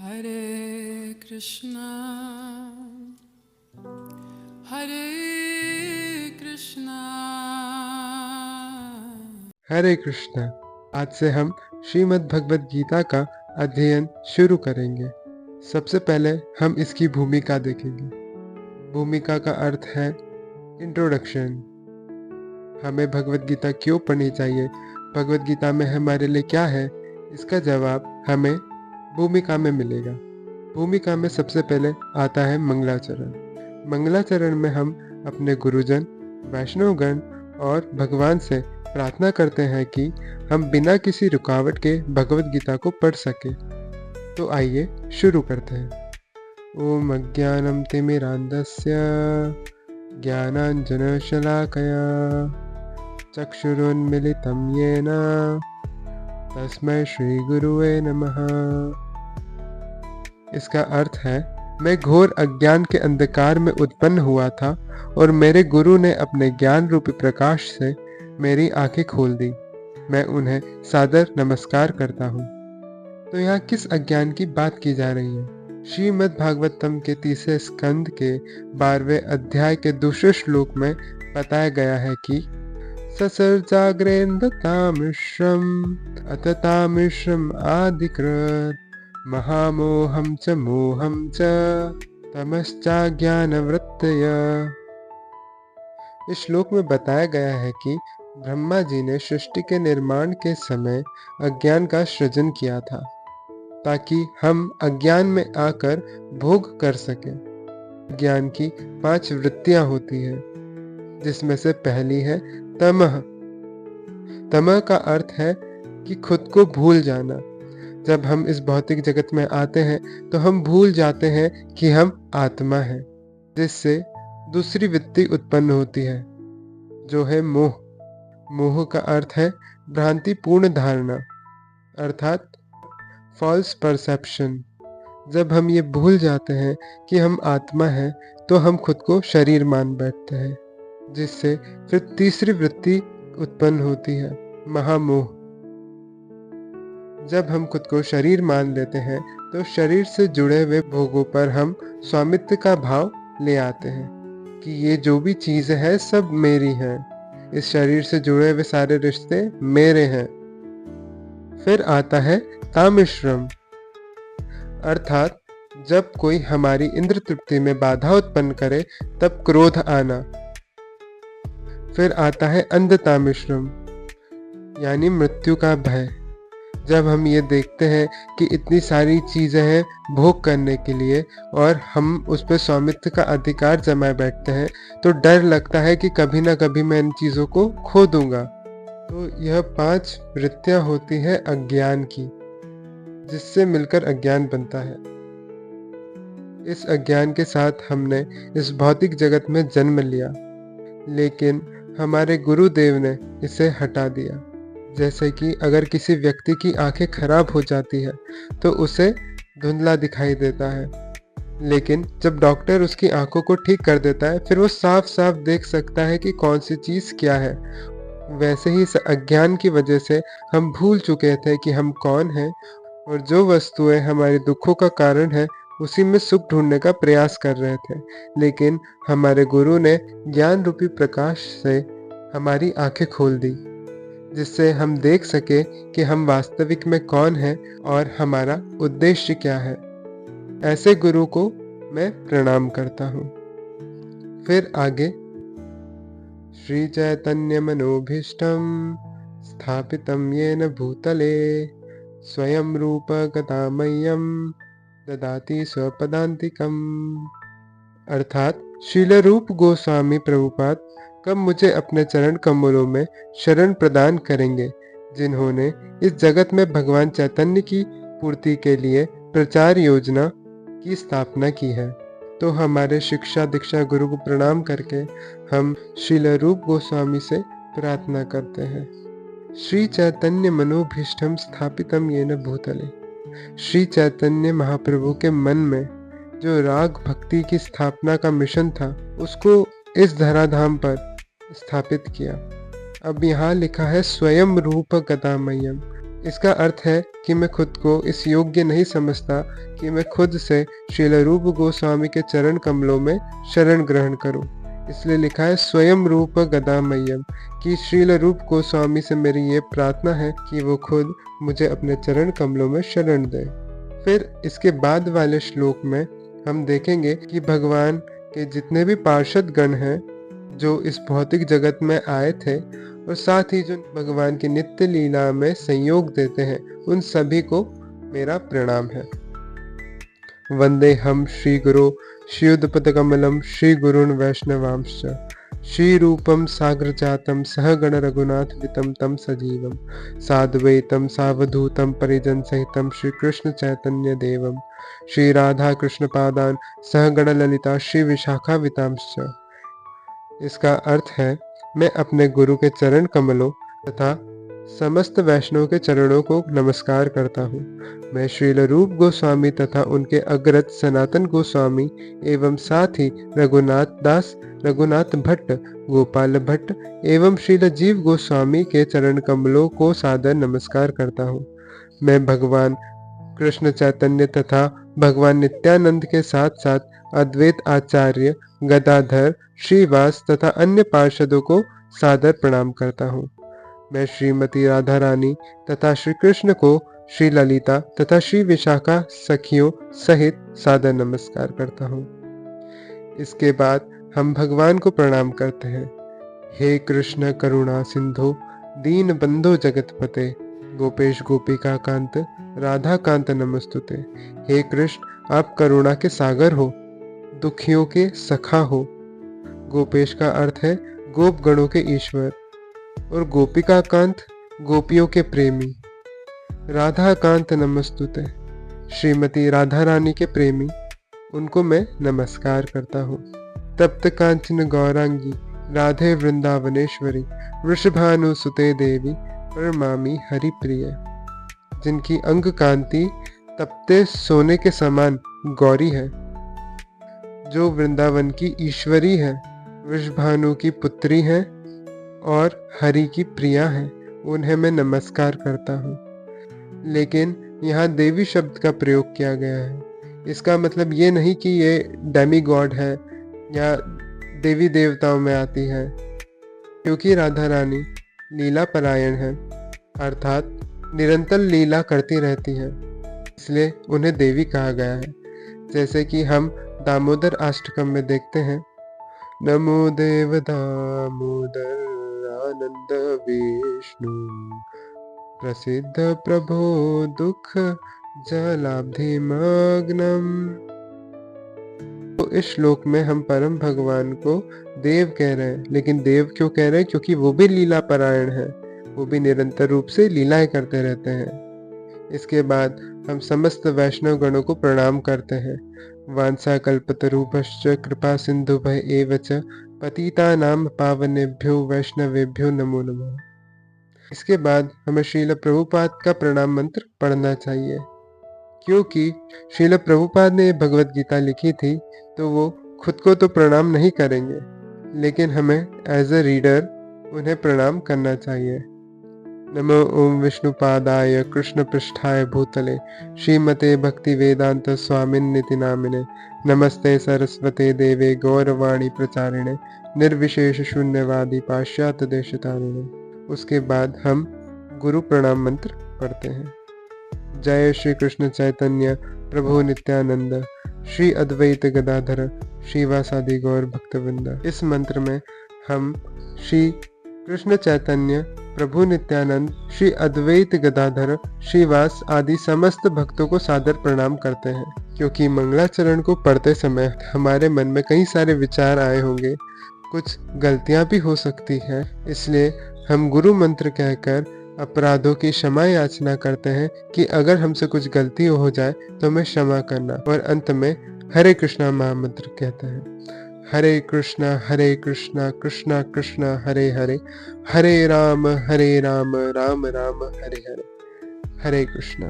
हरे कृष्णा हरे कृष्णा। हरे कृष्णा। आज से हम श्रीमद् भगवद गीता का अध्ययन शुरू करेंगे। सबसे पहले हम इसकी भूमिका देखेंगे। भूमिका का अर्थ है इंट्रोडक्शन। हमें भगवद गीता क्यों पढ़नी चाहिए, भगवद गीता में हमारे लिए क्या है, इसका जवाब हमें भूमिका में मिलेगा। भूमिका में सबसे पहले आता है मंगलाचरण। मंगलाचरण में हम अपने गुरुजन, वैष्णवगण और भगवान से प्रार्थना करते हैं कि हम बिना किसी रुकावट के भगवद गीता को पढ़ सके। तो आइए शुरू करते हैं। ओम अज्ञानं तिमिरान्धस्य ज्ञानाञ्जनशलाकया चक्षुरुन्मिलितं येन तस्मै श्री गुरुवे नमः। इसका अर्थ है, मैं घोर अज्ञान के अंधकार में उत्पन्न हुआ था और मेरे गुरु ने अपने ज्ञान रूपी प्रकाश से मेरी आंखें खोल दी। मैं उन्हें सादर नमस्कार करता हूँ। तो यहाँ किस अज्ञान की बात की जा रही है? श्रीमद् भागवतम के तीसरे स्कंद के 12वें अध्याय के दूसरे श्लोक में बताया गया है कि ससर्जाग्रेन्दतामिश्रम अततामिश्रम आदिकृत महामोहं च मोहं च तमश्चाज्ञानवृत्तय। इस श्लोक में बताया गया है कि ब्रह्मा जी ने सृष्टि के निर्माण के समय अज्ञान का सृजन किया था, ताकि हम अज्ञान में आकर भोग कर सकें। ज्ञान की 5 वृत्तियां होती है, जिसमें से पहली है तमः। तमः का अर्थ है कि खुद को भूल जाना। जब हम इस भौतिक जगत में आते हैं तो हम भूल जाते हैं कि हम आत्मा हैं, जिससे दूसरी वृत्ति उत्पन्न होती है, जो है मोह। मोह का अर्थ है भ्रांतिपूर्ण धारणा, अर्थात फॉल्स परसेप्शन। जब हम ये भूल जाते हैं कि हम आत्मा हैं तो हम खुद को शरीर मान बैठते हैं, जिससे फिर तीसरी वृत्ति उत्पन्न होती है, महामोह। जब हम खुद को शरीर मान लेते हैं तो शरीर से जुड़े हुए भोगों पर हम स्वामित्व का भाव ले आते हैं कि ये जो भी चीजें हैं सब मेरी हैं, इस शरीर से जुड़े हुए सारे रिश्ते मेरे हैं। फिर आता है तामिश्रम, अर्थात जब कोई हमारी इंद्र तृप्ति में बाधा उत्पन्न करे तब क्रोध आना। फिर आता है अंधतामिश्रम, यानी मृत्यु का भय। जब हम ये देखते हैं कि इतनी सारी चीजें हैं भोग करने के लिए और हम उस पर स्वामित्व का अधिकार जमाए बैठते हैं, तो डर लगता है कि कभी ना कभी मैं इन चीजों को खो दूंगा। तो यह 5 वृत्तियां होती है अज्ञान की, जिससे मिलकर अज्ञान बनता है। इस अज्ञान के साथ हमने इस भौतिक जगत में जन्म लिया, लेकिन हमारे गुरुदेव ने इसे हटा दिया। जैसे कि अगर किसी व्यक्ति की आंखें खराब हो जाती है तो उसे धुंधला दिखाई देता है, लेकिन जब डॉक्टर उसकी आंखों को ठीक कर देता है फिर वो साफ साफ देख सकता है कि कौन सी चीज क्या है। वैसे ही इस अज्ञान की वजह से हम भूल चुके थे कि हम कौन हैं, और जो वस्तुएं हमारे दुखों का कारण है उसी में सुख ढूंढने का प्रयास कर रहे थे। लेकिन हमारे गुरु ने ज्ञान रूपी प्रकाश से हमारी आंखें खोल दी, जिससे हम देख सके कि हम वास्तविक में कौन हैं और हमारा उद्देश्य क्या है। ऐसे गुरु को मैं प्रणाम करता हूँ। फिर आगे, श्री चैतन्य मनोभीष्टम स्थापितं येन भूतले स्वयं रूप गदामह्यं ददाति स्वपदान्तिकम्। अर्थात श्रील रूप गोस्वामी प्रभुपाद कब मुझे अपने चरण कमलों में शरण प्रदान करेंगे, जिन्होंने इस जगत में भगवान चैतन्य की पूर्ति के लिए प्रचार योजना की स्थापना की है। तो हमारे शिक्षा दीक्षा गुरु को प्रणाम करके हम श्रील रूप गोस्वामी से प्रार्थना करते हैं। श्री चैतन्य मनोभीष्टम स्थापितम येन भूतले। श्री चैतन्य महाप्रभु के मन में जो राग भक्ति की स्थापना का मिशन था, उसको इस धराधाम पर स्थापित किया। अब यहाँ लिखा है स्वयं रूप गदामह्यम। इसका अर्थ है कि मैं खुद को इस योग्य नहीं समझता कि मैं खुद से श्रील रूप गोस्वामी के चरण कमलों में शरण ग्रहण करूं। इसलिए लिखा है स्वयं रूप गदामय्यम, कि श्रील रूप गोस्वामी से मेरी ये प्रार्थना है कि वो खुद मुझे अपने चरण कमलों में शरण दे। फिर इसके बाद वाले श्लोक में हम देखेंगे कि भगवान के जितने भी पार्षद गण हैं जो इस भौतिक जगत में आए थे और साथ ही जो भगवान की नित्य लीला में संयोग देते हैं, उन सभी को मेरा प्रणाम है। वंदे हम श्री गुरु श्रीयुतपद कमलम श्री गुरुन् वैष्णवांश्च श्री रूपम साग्र जातम सहगण रघुनाथ वितम तम सजीवम साद्वैतम सावधूतम परिजन सहितम श्री कृष्ण चैतन्य देवम श्री राधा कृष्ण पादान सहगण ललिता श्री विशाखा वितांश्च। इसका अर्थ है, मैं अपने गुरु के चरण कमलों तथा समस्त वैष्णव के चरणों को नमस्कार करता हूँ। मैं श्रील रूप गोस्वामी तथा उनके अग्रज सनातन गोस्वामी एवं साथ ही रघुनाथ दास, रघुनाथ भट्ट, गोपाल भट्ट एवं श्रील जीव गोस्वामी के चरण कमलों को सादर नमस्कार करता हूँ। मैं भगवान कृष्ण चैतन्य तथा भगवान नित्यानंद के साथ साथ अद्वैत आचार्य गदाधर, श्रीवास तथा अन्य पार्षदों को सादर प्रणाम करता हूँ। मैं श्रीमती राधा रानी तथा श्री कृष्ण को, श्री ललिता तथा श्री विशाखा सखियों सहित सादर नमस्कार करता हूँ। इसके बाद हम भगवान को प्रणाम करते हैं। हे कृष्ण करुणा सिंधु दीन बंधो जगतपते गोपेश गोपिका कांत राधा कांत नमस्तुते। हे कृष्ण, आप करुणा के सागर हो, दुखियों के सखा हो। गोपेश का अर्थ है गोप गणों के ईश्वर और गोपिका कांत गोपियों के प्रेमी। राधा कांत नमस्तुते, श्रीमती राधा रानी के प्रेमी, उनको मैं नमस्कार करता हूँ। तप्त कांचन गौरांगी राधे वृंदावनेश्वरी वृषभानुसुते देवी परमामी हरि प्रिय। जिनकी अंग कांति तपते सोने के समान गौरी है, जो वृंदावन की ईश्वरी है, वृषभानु की पुत्री है और हरि की प्रिया है, उन्हें मैं नमस्कार करता हूँ। लेकिन यहाँ देवी शब्द का प्रयोग किया गया है। इसका मतलब ये नहीं कि ये डेमी गॉड है या देवी देवताओं में आती है, क्योंकि राधा रानी लीला परायण है, अर्थात निरंतर लीला करती रहती है, इसलिए उन्हें देवी कहा गया है। जैसे कि हम दामोदर अष्टकम में देखते हैं, नमो देव दामोदर आनंद विष्णु प्रसिद्ध प्रभो दुख जलाब्धि मग्नम। तो इस श्लोक में हम परम भगवान को देव कह रहे हैं। लेकिन देव क्यों कह रहे हैं? क्योंकि वो भी लीला परायण है, वो भी निरंतर रूप से लीलाएं करते रहते हैं। इसके बाद हम समस्त वैष्णव गणों को प्रणाम करते हैं। वांछा कल्पतरुभ्यश्च कृपा सिंधुभ्य एव च पतितानां पावनेभ्यो वैष्णवेभ्यो नमो नमः। इसके बाद हमें श्रील प्रभुपाद का प्रणाम मंत्र पढ़ना चाहिए, क्योंकि श्रील प्रभुपाद ने भगवत गीता लिखी थी, तो वो खुद को तो प्रणाम नहीं करेंगे, लेकिन हमें एज ए रीडर उन्हें प्रणाम करना चाहिए। नमो ओम विष्णुपादाय कृष्ण पृष्ठाय भूतले श्रीमते भक्ति वेदांत स्वामिन्निति नामिने नमस्ते सरस्वते देवे गौरवाणी प्रचारिणे निर्विशेष शून्यवादी पाश्चात्य देशतारिणे। उसके बाद हम गुरु प्रणाम मंत्र पढ़ते हैं। जय श्री कृष्ण चैतन्य प्रभु नित्यानंद श्री अद्वैत गदाधर श्रीवासादि गौर भक्तवृंद। इस मंत्र में हम श्री कृष्ण चैतन्य प्रभु नित्यानंद श्री अद्वैत गदाधर श्रीवास आदि समस्त भक्तों को सादर प्रणाम करते हैं, क्योंकि मंगलाचरण को पढ़ते समय हमारे मन में कई सारे विचार आए होंगे, कुछ गलतियां भी हो सकती हैं। इसलिए हम गुरु मंत्र कहकर अपराधों की क्षमा याचना करते हैं कि अगर हमसे कुछ गलती हो जाए तो हमें क्षमा करना, और अंत में हरे कृष्णा महामंत्र कहते हैं। हरे कृष्णा कृष्णा कृष्णा हरे हरे, हरे राम राम राम हरे हरे। हरे कृष्णा।